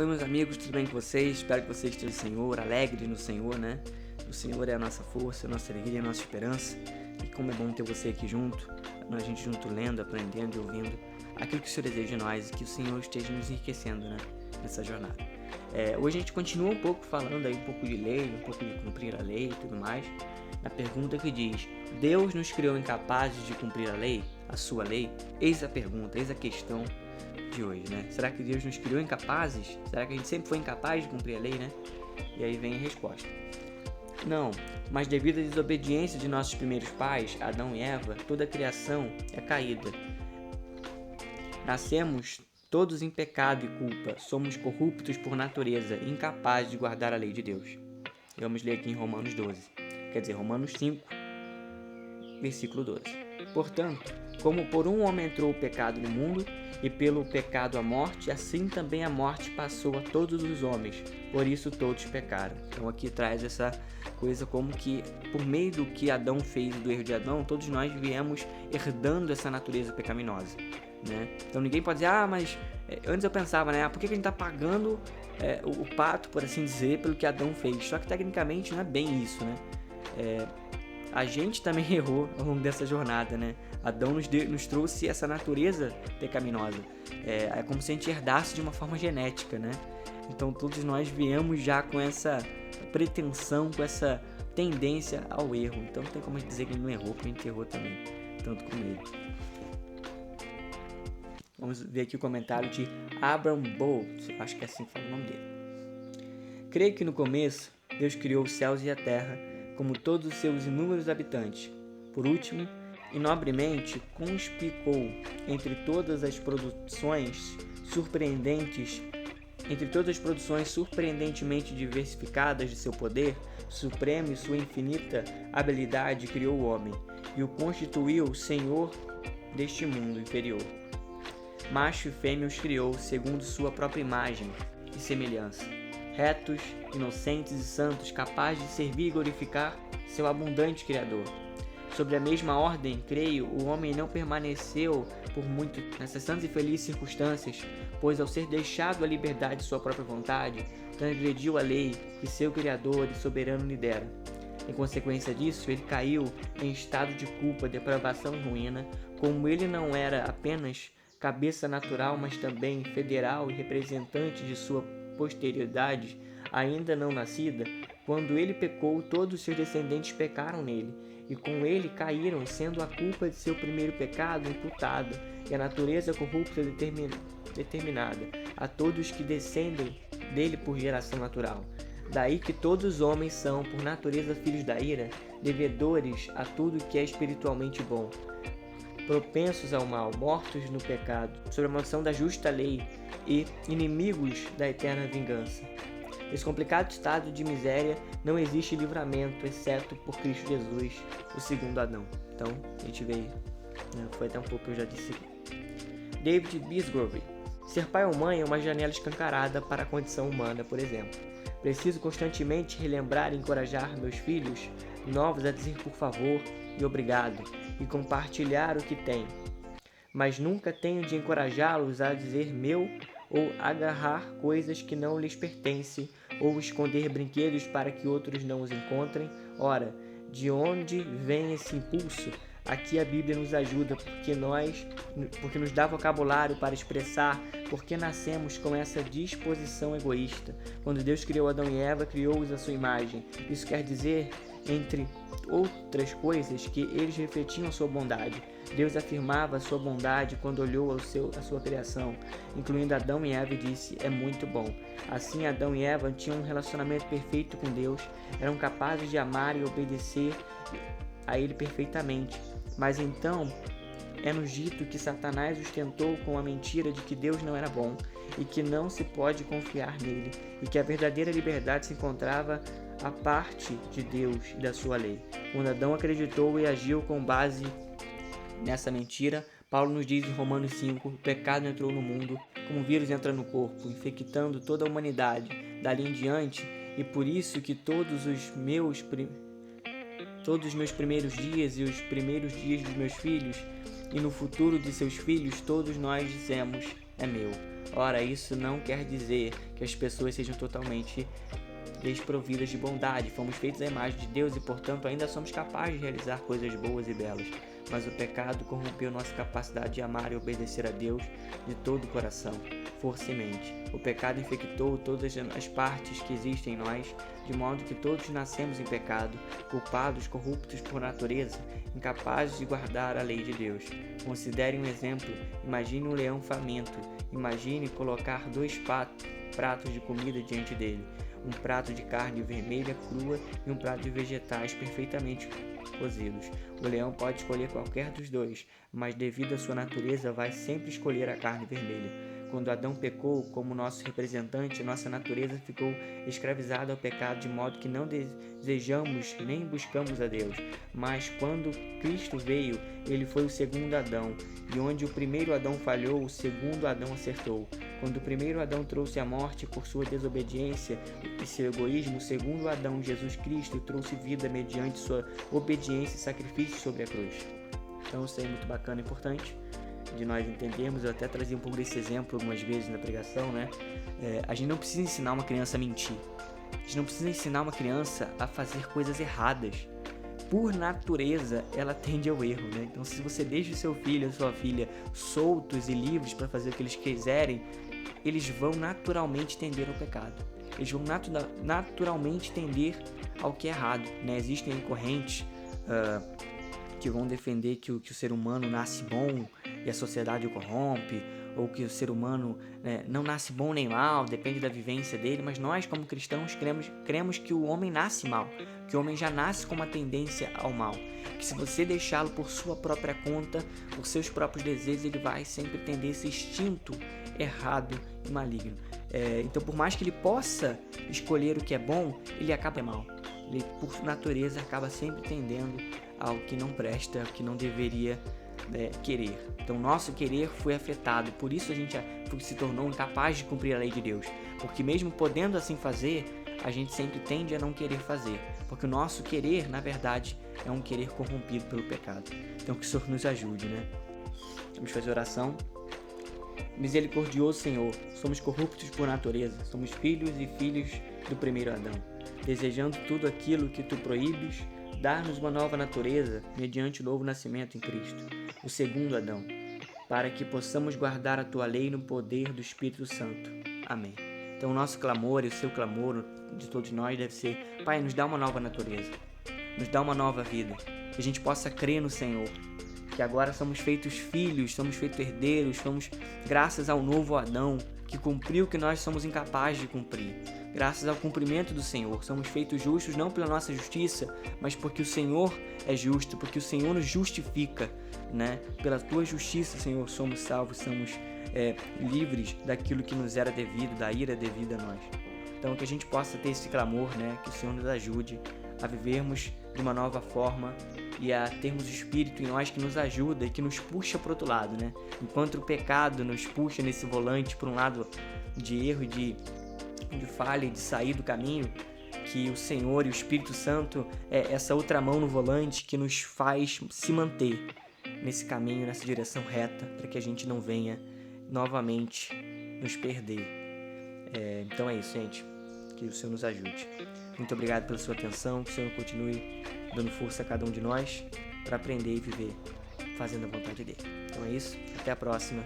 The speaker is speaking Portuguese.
Oi, meus amigos, tudo bem com vocês? Espero que vocês estejam no Senhor, alegres no Senhor, né? O Senhor é a nossa força, a nossa alegria, a nossa esperança. E como é bom ter você aqui junto, a gente junto lendo, aprendendo e ouvindo aquilo que o Senhor deseja de nós e que o Senhor esteja nos enriquecendo, né? Nessa jornada. Hoje a gente continua um pouco falando aí um pouco de lei, um pouco de cumprir a lei e tudo mais. Na pergunta que diz, Deus nos criou incapazes de cumprir a lei, a sua lei? Eis a pergunta, eis a questão de hoje, né? Será que Deus nos criou incapazes? Será que a gente sempre foi incapaz de cumprir a lei, né? E aí vem a resposta. Não, mas devido à desobediência de nossos primeiros pais, Adão e Eva, toda a criação é caída. Nascemos todos em pecado e culpa, somos corruptos por natureza, incapazes de guardar a lei de Deus. E vamos ler aqui em Romanos 12, quer dizer, Romanos 5, versículo 12. Portanto, como por um homem entrou o pecado no mundo, e pelo pecado a morte, assim também a morte passou a todos os homens, por isso todos pecaram. Então aqui traz essa coisa como que, por meio do que Adão fez, do erro de Adão, todos nós viemos herdando essa natureza pecaminosa, né? Então ninguém pode dizer, mas antes eu pensava, né, por que a gente está pagando o pato, por assim dizer, pelo que Adão fez? Só que tecnicamente não é bem isso, né? A gente também errou ao longo dessa jornada, né? Adão nos trouxe essa natureza pecaminosa. É como se a gente herdasse de uma forma genética, né? Então todos nós viemos já com essa pretensão, com essa tendência ao erro. Então não tem como a gente dizer que ele não errou, porque a gente errou também, tanto como ele. Vamos ver aqui o comentário de Abraham Bolt, acho que é assim que fala o nome dele. Creio que no começo Deus criou os céus e a terra, como todos os seus inúmeros habitantes. Por último, e nobremente conspicou entre todas as produções surpreendentemente diversificadas de seu poder supremo e sua infinita habilidade, criou o homem e o constituiu senhor deste mundo inferior. Macho e fêmea os criou segundo sua própria imagem e semelhança, retos, inocentes e santos, capazes de servir e glorificar seu abundante Criador. Sobre a mesma ordem, creio, o homem não permaneceu por muito nessas santas e felizes circunstâncias, pois ao ser deixado à liberdade de sua própria vontade, transgrediu a lei que seu Criador e soberano lhe dera. Em consequência disso, ele caiu em estado de culpa, depravação e ruína, como ele não era apenas cabeça natural, mas também federal e representante de sua posteridade, ainda não nascida. Quando ele pecou, todos os seus descendentes pecaram nele, e com ele caíram, sendo a culpa de seu primeiro pecado imputada, e a natureza corrupta determinada a todos que descendem dele por geração natural. Daí que todos os homens são, por natureza, filhos da ira, devedores a tudo que é espiritualmente bom, propensos ao mal, mortos no pecado, sob a maldição da justa lei e inimigos da eterna vingança. Nesse complicado estado de miséria não existe livramento, exceto por Cristo Jesus, o segundo Adão. Então, a gente vê, né, foi até um pouco que eu já disse aqui. David Bisgrove. Ser pai ou mãe é uma janela escancarada para a condição humana, por exemplo. Preciso constantemente relembrar e encorajar meus filhos novos a dizer por favor e obrigado e compartilhar o que têm. Mas nunca tenho de encorajá-los a dizer meu ou agarrar coisas que não lhes pertencem ou esconder brinquedos para que outros não os encontrem. Ora, de onde vem esse impulso? Aqui a Bíblia nos ajuda porque nos dá vocabulário para expressar porque nascemos com essa disposição egoísta. Quando Deus criou Adão e Eva, criou-os à sua imagem. Isso quer dizer, entre outras coisas, que eles refletiam sua bondade. Deus afirmava sua bondade quando olhou a sua criação, incluindo Adão e Eva, e disse, é muito bom. Assim, Adão e Eva tinham um relacionamento perfeito com Deus, eram capazes de amar e obedecer a Ele perfeitamente. Mas então, é-nos dito que Satanás os tentou com a mentira de que Deus não era bom e que não se pode confiar nele, e que a verdadeira liberdade se encontrava à parte de Deus e da sua lei. Quando Adão acreditou e agiu com base nessa mentira, Paulo nos diz em Romanos 5, o pecado entrou no mundo, como um vírus entra no corpo, infectando toda a humanidade, dali em diante, e por isso que todos os meus primeiros dias e os primeiros dias dos meus filhos, e no futuro de seus filhos, todos nós dizemos, é meu. Ora, isso não quer dizer que as pessoas sejam totalmente desprovidas de bondade. Fomos feitos à imagem de Deus e, portanto, ainda somos capazes de realizar coisas boas e belas. Mas o pecado corrompeu nossa capacidade de amar e obedecer a Deus de todo o coração, força e mente. O pecado infectou todas as partes que existem em nós, de modo que todos nascemos em pecado, culpados, corruptos por natureza, incapazes de guardar a lei de Deus. Considere um exemplo. Imagine um leão faminto. Imagine colocar 2 pratos de comida diante dele. Um prato de carne vermelha crua e um prato de vegetais perfeitamente cozidos. O leão pode escolher qualquer dos 2, mas devido à sua natureza vai sempre escolher a carne vermelha. Quando Adão pecou como nosso representante, nossa natureza ficou escravizada ao pecado, de modo que não desejamos nem buscamos a Deus. Mas quando Cristo veio, ele foi o segundo Adão, e onde o primeiro Adão falhou, o segundo Adão acertou. Quando o primeiro Adão trouxe a morte por sua desobediência e seu egoísmo, o segundo Adão, Jesus Cristo, trouxe vida mediante sua obediência e sacrifício sobre a cruz. Então isso aí é muito bacana e importante de nós entendermos. Eu até trazia um pouco desse exemplo algumas vezes na pregação, né? A gente não precisa ensinar uma criança a mentir. A gente não precisa ensinar uma criança a fazer coisas erradas. Por natureza, ela tende ao erro, né? Então, se você deixa o seu filho ou sua filha soltos e livres para fazer o que eles quiserem, eles vão naturalmente tender ao pecado. Eles vão naturalmente tender ao que é errado, né? Existem correntes que vão defender que o ser humano nasce bom e a sociedade o corrompe, ou que o ser humano não nasce bom nem mal, depende da vivência dele, mas nós, como cristãos, cremos que o homem nasce mal, que o homem já nasce com uma tendência ao mal, que se você deixá-lo por sua própria conta, por seus próprios desejos, ele vai sempre tender esse instinto errado e maligno. Então, por mais que ele possa escolher o que é bom, ele acaba mal. Ele, por natureza, acaba sempre tendendo ao que não presta, ao que não deveria querer. Então, nosso querer foi afetado, por isso a gente se tornou incapaz de cumprir a lei de Deus, porque mesmo podendo assim fazer, a gente sempre tende a não querer fazer, porque o nosso querer, na verdade, é um querer corrompido pelo pecado. Então, que o Senhor nos ajude, né? Vamos fazer oração. Misericordioso Senhor, somos corruptos por natureza, somos filhos e filhos do primeiro Adão, desejando tudo aquilo que Tu proíbes, dar-nos uma nova natureza mediante o novo nascimento em Cristo, o segundo Adão, para que possamos guardar a Tua lei no poder do Espírito Santo. Amém. Então o nosso clamor e o seu clamor de todos nós deve ser: Pai, nos dá uma nova natureza, nos dá uma nova vida, que a gente possa crer no Senhor, que agora somos feitos filhos, somos feitos herdeiros, somos graças ao novo Adão, que cumpriu o que nós somos incapazes de cumprir. Graças ao cumprimento do Senhor, somos feitos justos não pela nossa justiça, mas porque o Senhor é justo, porque o Senhor nos justifica, né? Pela Tua justiça, Senhor, somos salvos, somos livres daquilo que nos era devido, da ira devida a nós. Então, que a gente possa ter esse clamor, né? Que o Senhor nos ajude a vivermos de uma nova forma e a termos o Espírito em nós que nos ajuda e que nos puxa para o outro lado, né? Enquanto o pecado nos puxa nesse volante para um lado de erro e de falha e de sair do caminho, que o Senhor e o Espírito Santo é essa outra mão no volante que nos faz se manter nesse caminho, nessa direção reta, para que a gente não venha novamente nos perder. Então é isso, gente. Que o Senhor nos ajude. Muito obrigado pela sua atenção, que o Senhor continue dando força a cada um de nós para aprender e viver fazendo a vontade dele. Então é isso, até a próxima.